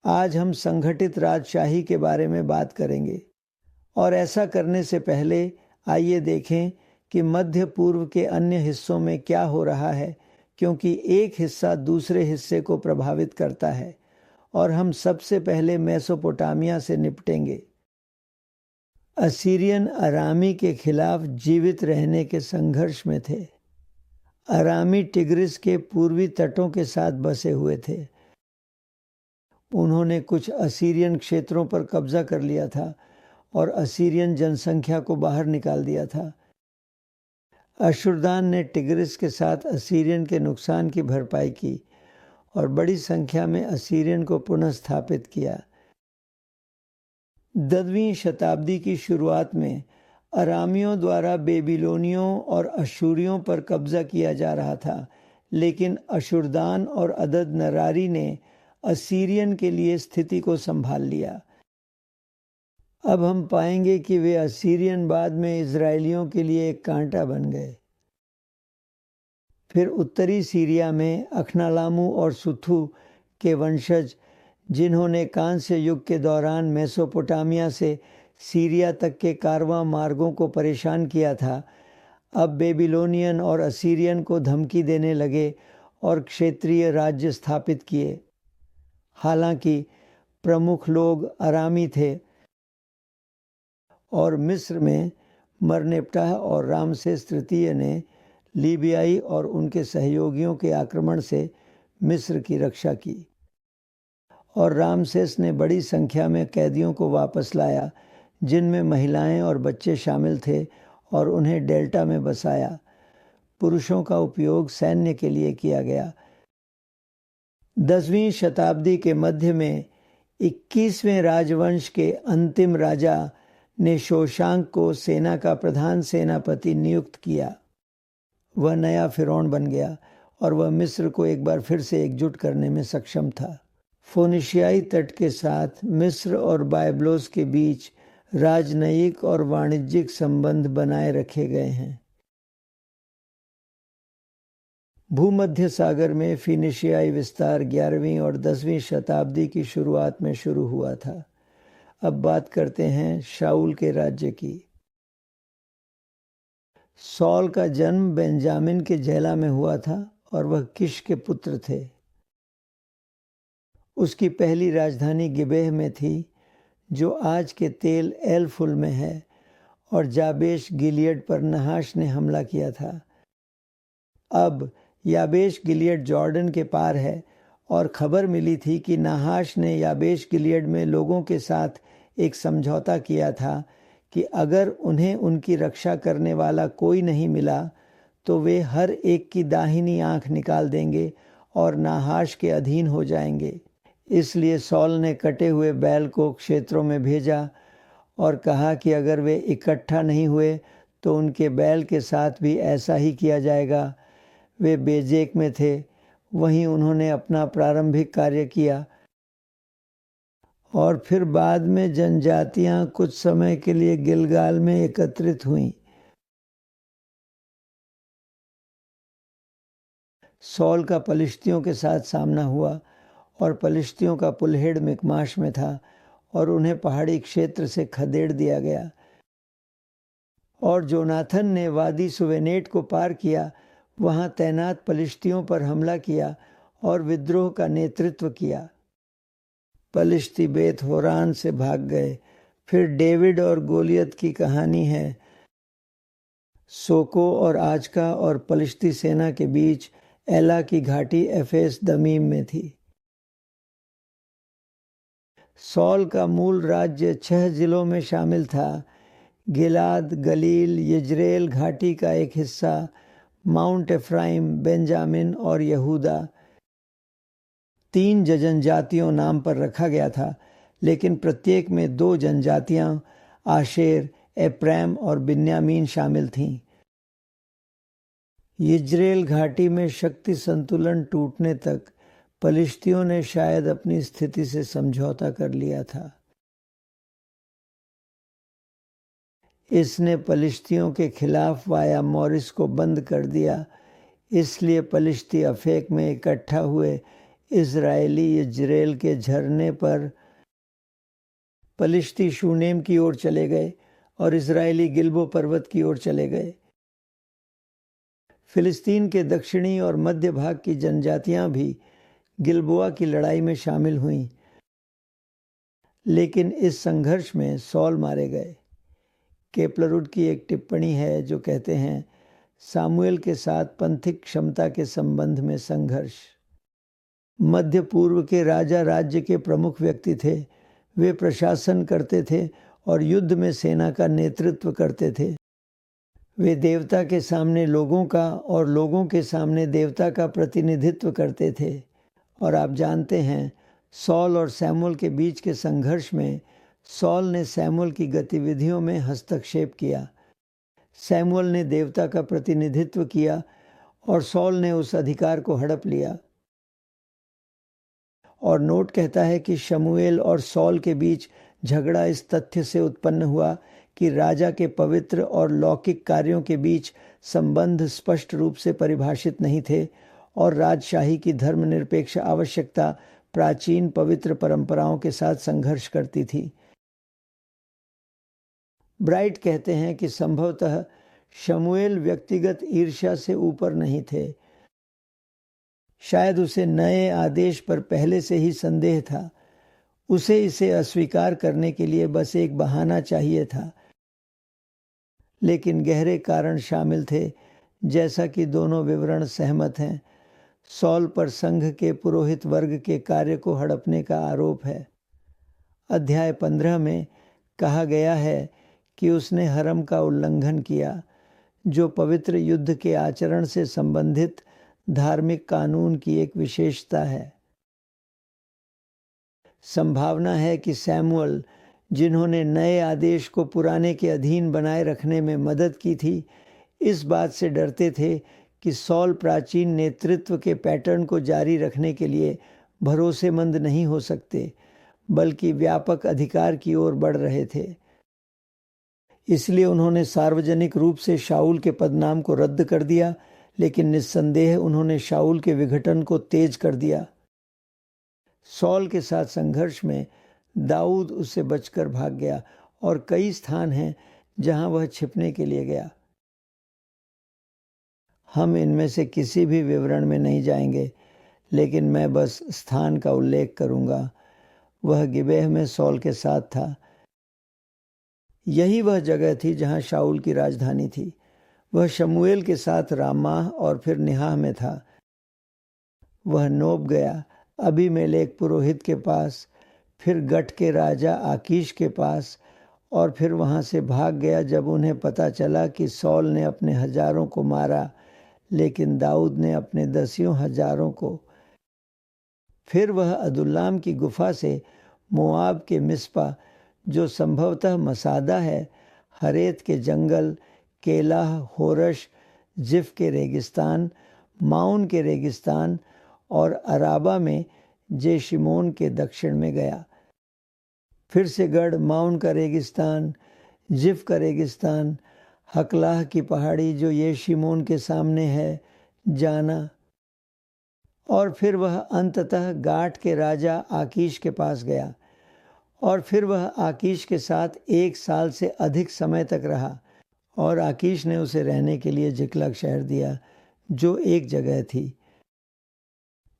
आज हम संगठित राजशाही के बारे में बात करेंगे, और ऐसा करने से पहले आइए देखें कि मध्य पूर्व के अन्य हिस्सों में क्या हो रहा है, क्योंकि एक हिस्सा दूसरे हिस्से को प्रभावित करता है। और हम सबसे पहले मेसोपोटामिया से निपटेंगे। असीरियन अरामी के खिलाफ जीवित रहने के संघर्ष में थे। अरामी टिग्रिस के पूर्वी तटों के साथ बसे हुए थे। उन्होंने कुछ असीरियन क्षेत्रों पर कब्जा कर लिया था और असीरियन जनसंख्या को बाहर निकाल दिया था। अशुरदान ने टिग्रिस के साथ असीरियन के नुकसान की भरपाई की और बड़ी संख्या में असीरियन को पुनः स्थापित किया। 10वीं शताब्दी की शुरुआत में अरामियों द्वारा बेबीलोनियों और अशूरियों पर कब्जा किया जा रहा था, लेकिन अशुरदान और अदद नरारी ने असीरियन के लिए स्थिति को संभाल लिया। अब हम पाएंगे कि वे असीरियन बाद में इजरायलियों के लिए एक कांटा बन गए। फिर उत्तरी सीरिया में अखनालामू और सुथु के वंशज, जिन्होंने कांस्य युग के दौरान मेसोपोटामिया से सीरिया तक के कारवां मार्गों को परेशान किया था, अब बेबीलोनियन और असीरियन को धमकी देने लगे और क्षेत्रीय राज्य स्थापित किए। हालांकि प्रमुख लोग अरामी थे और मिस्र में मरनेप्टाह और रामसेस तृतीय ने लीबियाई और उनके सहयोगियों के आक्रमण से मिस्र की रक्षा की, और रामसेस ने बड़ी संख्या में कैदियों को वापस लाया, जिनमें महिलाएं और बच्चे शामिल थे, और उन्हें डेल्टा में बसाया। पुरुषों का उपयोग सैन्य के लिए किया गया। 10वीं शताब्दी के मध्य में 21वें राजवंश के अंतिम राजा ने शोशांक को सेना का प्रधान सेनापति नियुक्त किया। वह नया फिरौन बन गया और वह मिस्र को एक बार फिर से एकजुट करने में सक्षम था। फोनिशियाई तट के साथ मिस्र और बायबलोस के बीच राजनयिक और वाणिज्यिक संबंध बनाए रखे गए हैं। भूमध्य सागर में फिनिशियाई विस्तार 11वीं और 10वीं शताब्दी की शुरुआत में शुरू हुआ था। अब बात करते हैं शाऊल के राज्य की। सौल का जन्म बेंजामिन के जेला में हुआ था और वह किश के पुत्र थे। उसकी पहली राजधानी गिबेह में थी, जो आज के तेल एल फुल में है, और जाबेश गिलियड पर नहाश ने हमला किया था। अब याबेश गिलियड जॉर्डन के पार है, और खबर मिली थी कि नाहाश ने याबेश गिलियड में लोगों के साथ एक समझौता किया था कि अगर उन्हें उनकी रक्षा करने वाला कोई नहीं मिला तो वे हर एक की दाहिनी आंख निकाल देंगे और नाहाश के अधीन हो जाएंगे। इसलिए सौल ने कटे हुए बैल को क्षेत्रों में भेजा और कहा कि अगर वे इकट्ठा नहीं हुए तो उनके बैल के साथ भी ऐसा ही किया जाएगा। वे बेजेक में थे, वहीं उन्होंने अपना प्रारंभिक कार्य किया, और फिर बाद में जनजातियां कुछ समय के लिए गिलगाल में एकत्रित हुईं। सौल का पलिश्तियों के साथ सामना हुआ, और पलिश्तियों का पुलहेड़ मिकमाश में था और उन्हें पहाड़ी क्षेत्र से खदेड़ दिया गया। और जोनाथन ने वादी सुवेनेट को पार किया, वहां तैनात पलिश्तियों पर हमला किया और विद्रोह का नेतृत्व किया। पलिश्ती बेत होरान से भाग गए। फिर डेविड और गोलियत की कहानी है। सोको और आजका और पलिश्ती सेना के बीच एला की घाटी एफेस दमीम में थी। सौल का मूल राज्य 6 जिलों में शामिल था: गिलाद, गलील, यजरेल घाटी का एक हिस्सा, माउंट एफ्राइम, बेंजामिन और यहूदा। 3 जनजातियों नाम पर रखा गया था, लेकिन प्रत्येक में 2 जनजातियां आशेर, एप्रैम और बिन्यामीन शामिल थीं। यजरेल घाटी में शक्ति संतुलन टूटने तक पलिश्तियों ने शायद अपनी स्थिति से समझौता कर लिया था। इसने पलिश्तियों के खिलाफ वाया मोरिस को बंद कर दिया, इसलिए पलिश्ती अफेक में इकट्ठा हुए इज़राइली यज्रेल के झरने पर पलिश्ती शूनेम की ओर चले गए और इज़राइली गिल्बो पर्वत की ओर चले गए। फिलिस्तीन के दक्षिणी और मध्य भाग की जनजातियां भी गिल्बोआ की लड़ाई में शामिल हुईं, लेकिन इस संघर्ष में सौल मारे गए। केपलरुड की एक टिप्पणी है जो कहते हैं, सामुएल के साथ पंथिक क्षमता के संबंध में संघर्ष। मध्य पूर्व के राजा राज्य के प्रमुख व्यक्ति थे। वे प्रशासन करते थे और युद्ध में सेना का नेतृत्व करते थे। वे देवता के सामने लोगों का और लोगों के सामने देवता का प्रतिनिधित्व करते थे। और आप जानते हैं, सौल और सैमुअल के बीच के संघर्ष में सौल ने सैमुअल की गतिविधियों में हस्तक्षेप किया। सैमुअल ने देवता का प्रतिनिधित्व किया और सौल ने उस अधिकार को हड़प लिया। और नोट कहता है कि शमूएल और सौल के बीच झगड़ा इस तथ्य से उत्पन्न हुआ कि राजा के पवित्र और लौकिक कार्यों के बीच संबंध स्पष्ट रूप से परिभाषित नहीं थे और राजशाही की धर्मनिरपेक्ष आवश्यकता प्राचीन पवित्र परंपराओं के साथ संघर्ष करती थी। ब्राइट कहते हैं कि संभवतः शमूएल व्यक्तिगत ईर्ष्या से ऊपर नहीं थे। शायद उसे नए आदेश पर पहले से ही संदेह था। उसे इसे अस्वीकार करने के लिए बस एक बहाना चाहिए था, लेकिन गहरे कारण शामिल थे, जैसा कि दोनों विवरण सहमत हैं। सौल पर संघ के पुरोहित वर्ग के कार्य को हड़पने का आरोप है। अध्याय 15 में कहा गया है कि उसने हरम का उल्लंघन किया, जो पवित्र युद्ध के आचरण से संबंधित धार्मिक कानून की एक विशेषता है। संभावना है कि सैमुअल, जिन्होंने नए आदेश को पुराने के अधीन बनाए रखने में मदद की थी, इस बात से डरते थे कि सौल प्राचीन नेतृत्व के पैटर्न को जारी रखने के लिए भरोसेमंद नहीं हो सकते, बल्कि व्यापक अधिकार की ओर बढ़ रहे थे। इसलिए उन्होंने सार्वजनिक रूप से शाऊल के पदनाम को रद्द कर दिया, लेकिन निस्संदेह उन्होंने शाऊल के विघटन को तेज कर दिया। सौल के साथ संघर्ष में दाऊद उससे बचकर भाग गया और कई स्थान हैं जहां वह छिपने के लिए गया। हम इनमें से किसी भी विवरण में नहीं जाएंगे, लेकिन मैं बस स्थान का उल्लेख करूंगा। वह गिबेह में सौल के साथ था। यही वह जगह थी जहां शाऊल की राजधानी थी। वह शमूएल के साथ रामाह और फिर निहाह में था। वह नोब गया, अबीमेलेक पुरोहित के पास, फिर गट के राजा आकीश के पास, और फिर वहां से भाग गया जब उन्हें पता चला कि सौल ने अपने हजारों को मारा, लेकिन दाऊद ने अपने 10 हजारों को। फिर वह अदुल्लाम की गुफा से मोआब के मिस्पा, जो संभवतः मसादा है, हरेत के जंगल, केलाह, होरश, जिफ के रेगिस्तान, माउन के रेगिस्तान और अराबा में जेशिमोन के दक्षिण में गया। फिर से गढ़, माउन का रेगिस्तान, जिफ का रेगिस्तान, हकलाह की पहाड़ी जो येशिमोन के सामने है, जाना। और फिर वह अंततः गाट के राजा आकीश के पास गया, और फिर वह आकीश के साथ 1 साल से अधिक समय तक रहा, और आकीश ने उसे रहने के लिए जिकलग शहर दिया, जो एक जगह थी।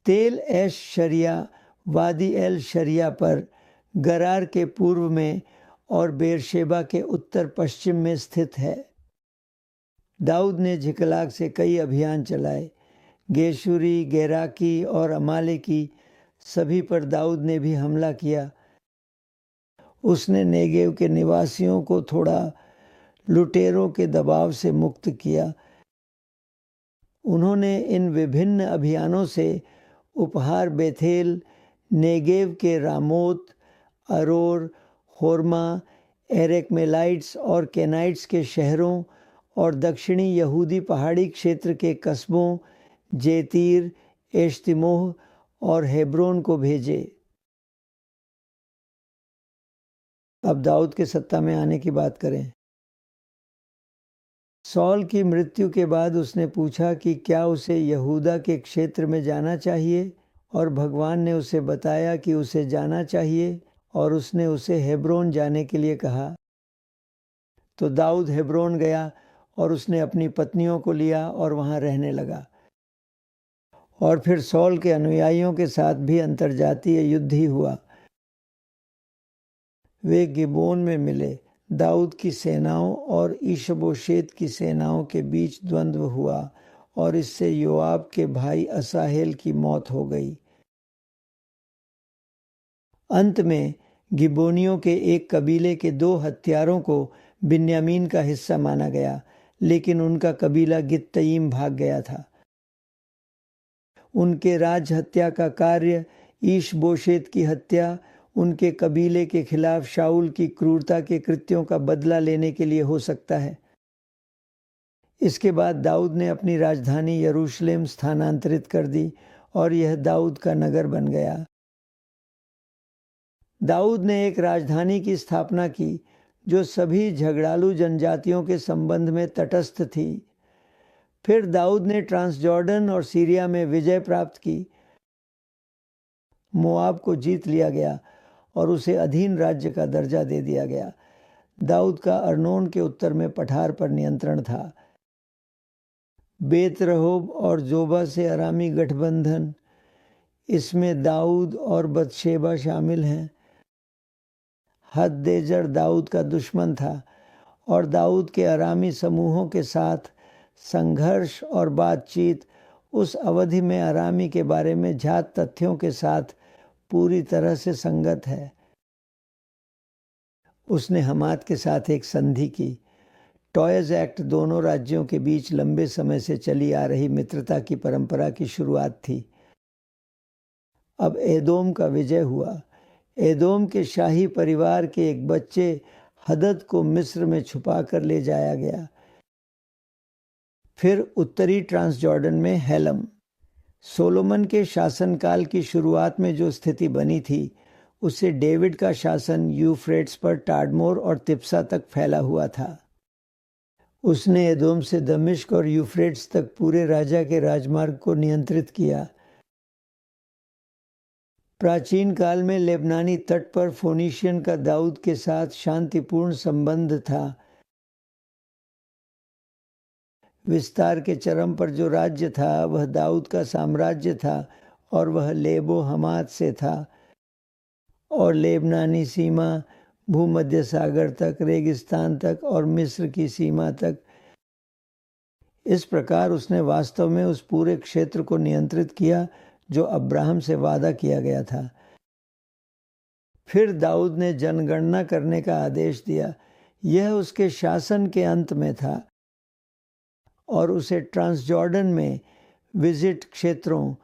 तेल एश शरिया वादी एल शरिया पर गरार के पूर्व में और बेरशेबा के उत्तर पश्चिम में स्थित है। दाऊद ने जिकलाग से कई अभियान चलाए। गेशूरी, गेराकी और अमालेकी सभी पर दाऊद ने भी हमला किया। उसने नेगेव के निवासियों को थोड़ा लुटेरों के दबाव से मुक्त किया। उन्होंने इन विभिन्न अभियानों से उपहार बेथेल, नेगेव के रामोत, अरोर, होरमा, एरेकमेलाइट्स और केनाइट्स के शहरों और दक्षिणी यहूदी पहाड़ी क्षेत्र के कस्बों जेतीर, एश्तिमोह और हेब्रोन को भेजे। अब दाऊद के सत्ता में आने की बात करें। सौल की मृत्यु के बाद उसने पूछा कि क्या उसे यहूदा के क्षेत्र में जाना चाहिए और भगवान ने उसे बताया कि उसे जाना चाहिए और उसने उसे हेब्रोन जाने के लिए कहा। तो दाऊद हेब्रोन गया और उसने अपनी पत्नियों को लिया और वहाँ रहने लगा। और फिर सौल के अनुयायियों के साथ भी अंतर्जातीय युद्ध ही हुआ। वे गिबोन में मिले। दाऊद की सेनाओं और ईशबोशेत की सेनाओं के बीच द्वंद्व हुआ और इससे योआब के भाई असाहेल की मौत हो गई। अंत में गिबोनियों के एक कबीले के 2 हत्यारों को बिन्यामीन का हिस्सा माना गया, लेकिन उनका कबीला गित्तयीम भाग गया था। उनके राज हत्या का कार्य, ईशबोशेत की हत्या, उनके कबीले के खिलाफ शाऊल की क्रूरता के कृत्यों का बदला लेने के लिए हो सकता है। इसके बाद दाऊद ने अपनी राजधानी यरूशलेम स्थानांतरित कर दी और यह दाऊद का नगर बन गया। दाऊद ने एक राजधानी की स्थापना की जो सभी झगड़ालू जनजातियों के संबंध में तटस्थ थी। फिर दाऊद ने ट्रांसजॉर्डन और सीरिया में विजय प्राप्त की। मोआब को जीत लिया गया और उसे अधीन राज्य का दर्जा दे दिया गया। दाऊद का अर्नोन के उत्तर में पठार पर नियंत्रण था। बेतरहोब और जोबा से अरामी गठबंधन, इसमें दाऊद और बतशेबा शामिल हैं। हददेजर दाऊद का दुश्मन था और दाऊद के अरामी समूहों के साथ संघर्ष और बातचीत उस अवधि में अरामी के बारे में जात तथ्यों के साथ पूरी तरह से संगत है। उसने हमात के साथ एक संधि की। टॉयज एक्ट दोनों राज्यों के बीच लंबे समय से चली आ रही मित्रता की परंपरा की शुरुआत थी। अब एदोम का विजय हुआ। एदोम के शाही परिवार के एक बच्चे हदद को मिस्र में छुपा कर ले जाया गया। फिर उत्तरी ट्रांसजॉर्डन में हेलम। सोलोमन के शासनकाल की शुरुआत में जो स्थिति बनी थी उससे डेविड का शासन यूफ्रेट्स पर टाडमोर और तिप्सा तक फैला हुआ था। उसने एदोम से दमिश्क और यूफ्रेट्स तक पूरे राजा के राजमार्ग को नियंत्रित किया। प्राचीन काल में लेबनानी तट पर फोनीशियन का दाऊद के साथ शांतिपूर्ण संबंध था। विस्तार के चरम पर जो राज्य था वह दाऊद का साम्राज्य था और वह लेबो हमात से था और लेबनानी सीमा भूमध्य सागर तक, रेगिस्तान तक और मिस्र की सीमा तक। इस प्रकार उसने वास्तव में उस पूरे क्षेत्र को नियंत्रित किया जो अब्राहम से वादा किया गया था। फिर दाऊद ने जनगणना करने का आदेश दिया। यह उसके शासन के अंत में था और उसे ट्रांसजॉर्डन में विजिट क्षेत्रों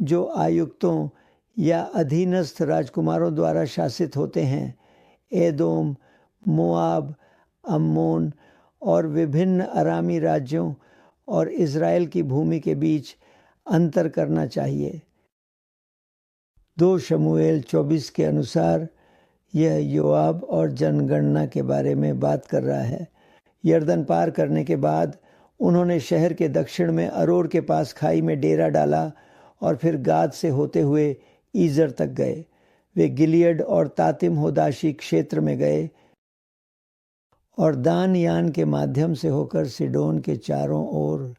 जो आयुक्तों या अधीनस्थ राजकुमारों द्वारा शासित होते हैं, एदोम, मोआब, अम्मोन और विभिन्न अरामी राज्यों और इज़राइल की भूमि के बीच अंतर करना चाहिए। 2 शमूएल 24 के अनुसार यह योआब और जनगणना के बारे में बात कर रहा है। यर्दन पार करने के बाद उन्होंने शहर के दक्षिण में अरोर के पास खाई में डेरा डाला और फिर गाद से होते हुए ईजर तक गए। वे गिलियड और तातिम होदाशी क्षेत्र में गए और दान यान के माध्यम से होकर सिडोन के चारों ओर।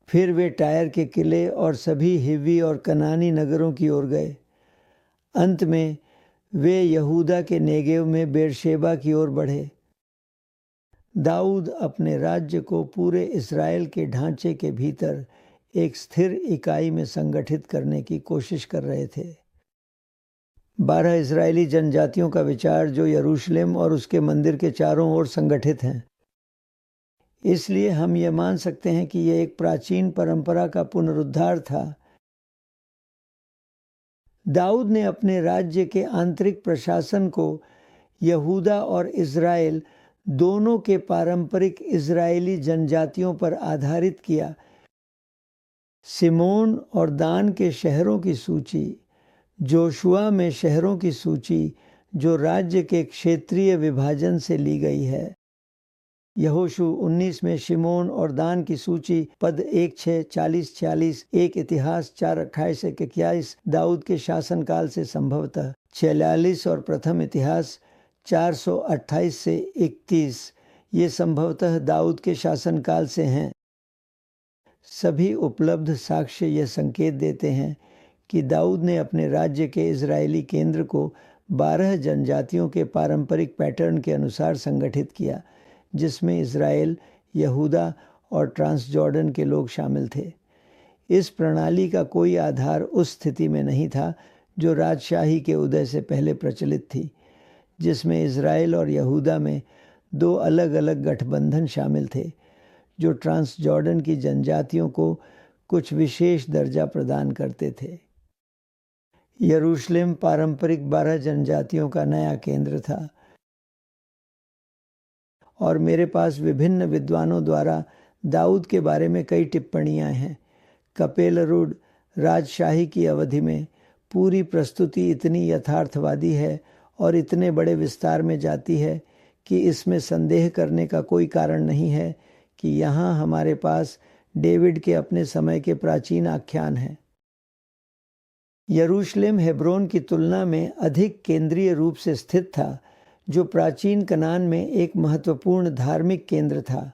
फिर वे टायर के किले और सभी हिव्वी और कनानी नगरों की ओर गए। अंत में वे यहूदा के नेगेव में बेरशेबा की ओर बढ़े। दाऊद अपने राज्य को पूरे इस्राएल के ढांचे के भीतर एक स्थिर इकाई में संगठित करने की कोशिश कर रहे थे। 12 इस्राएली जनजातियों का विचार जो यरूशलेम और उसके मंदिर के चारों ओर संगठित हैं। इसलिए हम ये मान सकते हैं कि यह एक प्राचीन परंपरा का पुनरुद्धार था। दाऊद ने अपने राज्य के आंतरिक प्रशासन को यहूदा और इस्राएल दोनों के पारंपरिक इजरायली जनजातियों पर आधारित किया। सिमोन और दान के शहरों की सूची, जोशुआ में शहरों की सूची जो राज्य के क्षेत्रीय विभाजन से ली गई है। यहोशू 19 में शिमोन और दान की सूची पद 1:6-40-46, एक इतिहास 4:28-21 दाऊद के शासनकाल से संभवतः 46 और प्रथम इतिहास 428 से 31 ये संभवतः दाऊद के शासनकाल से हैं। सभी उपलब्ध साक्ष्य यह संकेत देते हैं कि दाऊद ने अपने राज्य के इजरायली केंद्र को 12 जनजातियों के पारंपरिक पैटर्न के अनुसार संगठित किया, जिसमें इजराइल, यहूदा और ट्रांसजॉर्डन के लोग शामिल थे। इस प्रणाली का कोई आधार उस स्थिति में नहीं था जो राजशाही के उदय से पहले प्रचलित थी, जिसमें इजराइल और यहूदा में 2 अलग अलग गठबंधन शामिल थे जो ट्रांसजॉर्डन की जनजातियों को कुछ विशेष दर्जा प्रदान करते थे। यरूशलेम पारंपरिक 12 जनजातियों का नया केंद्र था और मेरे पास विभिन्न विद्वानों द्वारा दाऊद के बारे में कई टिप्पणियां हैं। कपेलरुड राजशाही की अवधि में पूरी प्रस्तुति इतनी यथार्थवादी है और इतने बड़े विस्तार में जाती है कि इसमें संदेह करने का कोई कारण नहीं है कि यहाँ हमारे पास डेविड के अपने समय के प्राचीन आख्यान हैं। यरूशलेम हेब्रोन की तुलना में अधिक केंद्रीय रूप से स्थित था, जो प्राचीन कनान में एक महत्वपूर्ण धार्मिक केंद्र था।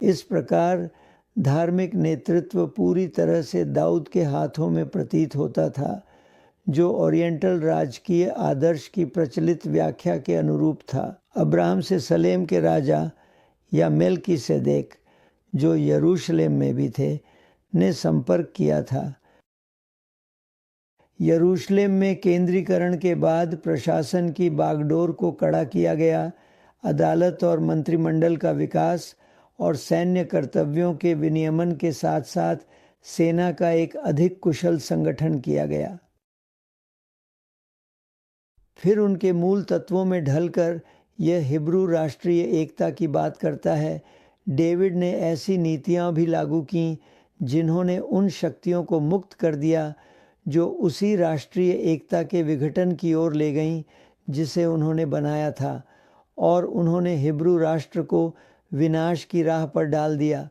इस प्रकार धार्मिक नेतृत्व पूरी तरह से दाऊद के हाथों में प्रतीत होता था, जो ओरिएंटल राजकीय आदर्श की प्रचलित व्याख्या के अनुरूप था। अब्राहम से सलेम के राजा या मेल्कीसेदेक, जो यरूशलेम में भी थे, ने संपर्क किया था। यरूशलेम में केंद्रीकरण के बाद प्रशासन की बागडोर को कड़ा किया गया, अदालत और मंत्रिमंडल का विकास और सैन्य कर्तव्यों के विनियमन के साथ साथ सेना का एक अधिक कुशल संगठन किया गया। फिर उनके मूल तत्वों में ढलकर यह हिब्रू राष्ट्रीय एकता की बात करता है। डेविड ने ऐसी नीतियां भी लागू की जिन्होंने उन शक्तियों को मुक्त कर दिया जो उसी राष्ट्रीय एकता के विघटन की ओर ले गईं जिसे उन्होंने बनाया था, और उन्होंने हिब्रू राष्ट्र को विनाश की राह पर डाल दिया।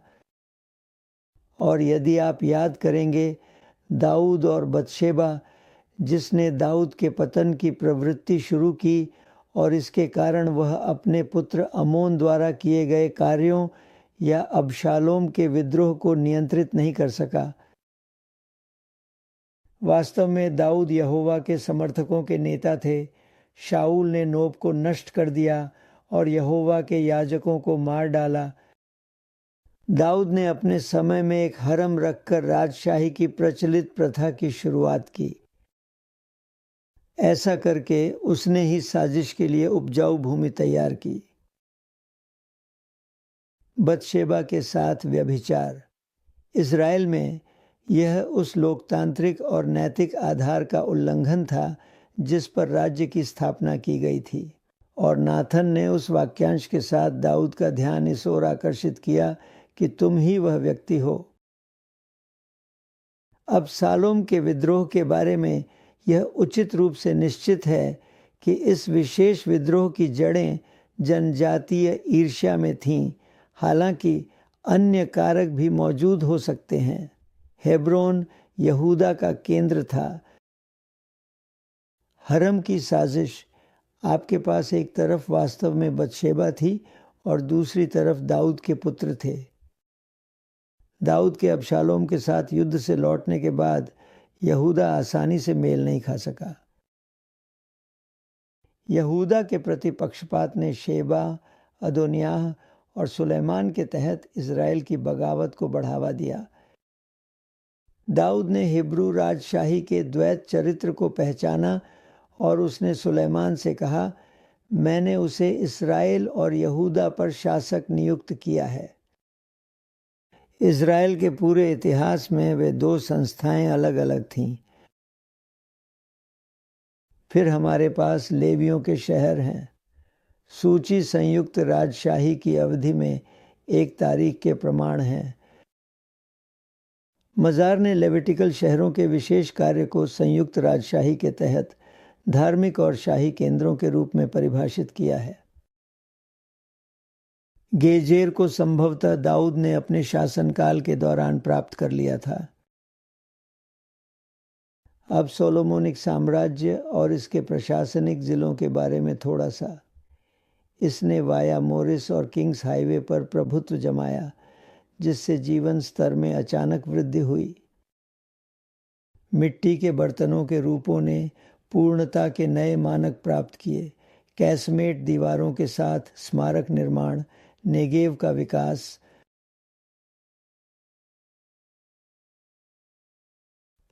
और यदि आप याद करेंगे, दाऊद और बतशेबा, जिसने दाऊद के पतन की प्रवृत्ति शुरू की और इसके कारण वह अपने पुत्र अमोन द्वारा किए गए कार्यों या अबशालोम के विद्रोह को नियंत्रित नहीं कर सका। वास्तव में दाऊद यहोवा के समर्थकों के नेता थे। शाऊल ने नोब को नष्ट कर दिया और यहोवा के याजकों को मार डाला। दाऊद ने अपने समय में एक हरम रखकर राजशाही की प्रचलित प्रथा की शुरुआत की। ऐसा करके उसने ही साजिश के लिए उपजाऊ भूमि तैयार की। बतशेबा के साथ व्यभिचार। इज़राइल में यह उस लोकतांत्रिक और नैतिक आधार का उल्लंघन था जिस पर राज्य की स्थापना की गई थी, और नाथन ने उस वाक्यांश के साथ दाऊद का ध्यान इस ओर आकर्षित किया कि तुम ही वह व्यक्ति हो। अब शालोम के विद्रोह के बारे में यह उचित रूप से निश्चित है कि इस विशेष विद्रोह की जड़ें जनजातीय ईर्ष्या में थीं, हालांकि अन्य कारक भी मौजूद हो सकते हैं। हेब्रोन यहूदा का केंद्र था। हरम की साजिश, आपके पास एक तरफ वास्तव में बतशेबा थी और दूसरी तरफ दाऊद के पुत्र थे। दाऊद के अबशालोम के साथ युद्ध से लौटने के बाद यहूदा आसानी से मेल नहीं खा सका। यहूदा के प्रति पक्षपात ने शेबा, अदोनियाह और सुलेमान के तहत इज़राइल की बगावत को बढ़ावा दिया। दाऊद ने हिब्रू राजशाही के द्वैत चरित्र को पहचाना और उसने सुलेमान से कहा, मैंने उसे इस्राएल और यहूदा पर शासक नियुक्त किया है। इज़राइल के पूरे इतिहास में वे 2 संस्थाएं अलग अलग थीं। फिर हमारे पास लेवियों के शहर हैं। सूची संयुक्त राजशाही की अवधि में 1 तारीख के प्रमाण हैं। मज़ार ने लेविटिकल शहरों के विशेष कार्य को संयुक्त राजशाही के तहत धार्मिक और शाही केंद्रों के रूप में परिभाषित किया है। गेजेर को संभवतः दाऊद ने अपने शासनकाल के दौरान प्राप्त कर लिया था। अब सोलोमोनिक साम्राज्य और इसके प्रशासनिक जिलों के बारे में थोड़ा सा। इसने वाया मोरिस और किंग्स हाईवे पर प्रभुत्व जमाया, जिससे जीवन स्तर में अचानक वृद्धि हुई। मिट्टी के बर्तनों के रूपों ने पूर्णता के नए मानक प्राप्त किए। कैसमेट दीवारों के साथ स्मारक निर्माण, नेगेव का विकास।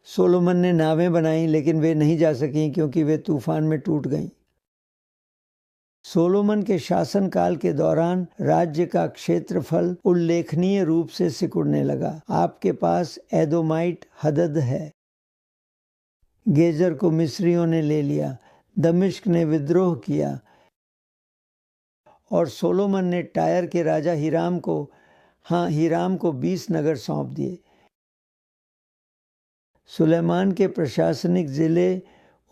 सोलोमन ने नावें बनाई, लेकिन वे नहीं जा सकीं क्योंकि वे तूफान में टूट गईं। सोलोमन के शासनकाल के दौरान राज्य का क्षेत्रफल उल्लेखनीय रूप से सिकुड़ने लगा। आपके पास एदोमाइट हदद है। गेजर को मिस्रियों ने ले लिया। दमिश्क ने विद्रोह किया और सोलोमन ने टायर के राजा हिराम को 20 नगर सौंप दिए। सुलेमान के प्रशासनिक जिले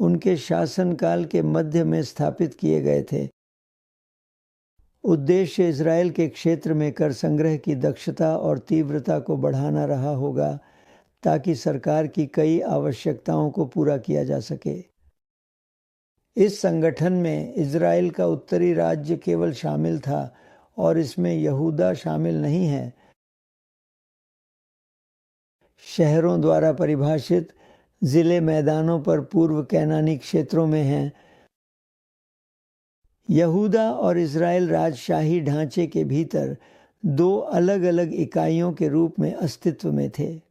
उनके शासनकाल के मध्य में स्थापित किए गए थे। उद्देश्य इज़राइल के क्षेत्र में कर संग्रह की दक्षता और तीव्रता को बढ़ाना रहा होगा, ताकि सरकार की कई आवश्यकताओं को पूरा किया जा सके। इस संगठन में इज़राइल का उत्तरी राज्य केवल शामिल था और इसमें यहूदा शामिल नहीं है। शहरों द्वारा परिभाषित जिले मैदानों पर पूर्व कैनानी क्षेत्रों में हैं। यहूदा और इज़राइल राजशाही ढांचे के भीतर दो अलग अलग इकाइयों के रूप में अस्तित्व में थे।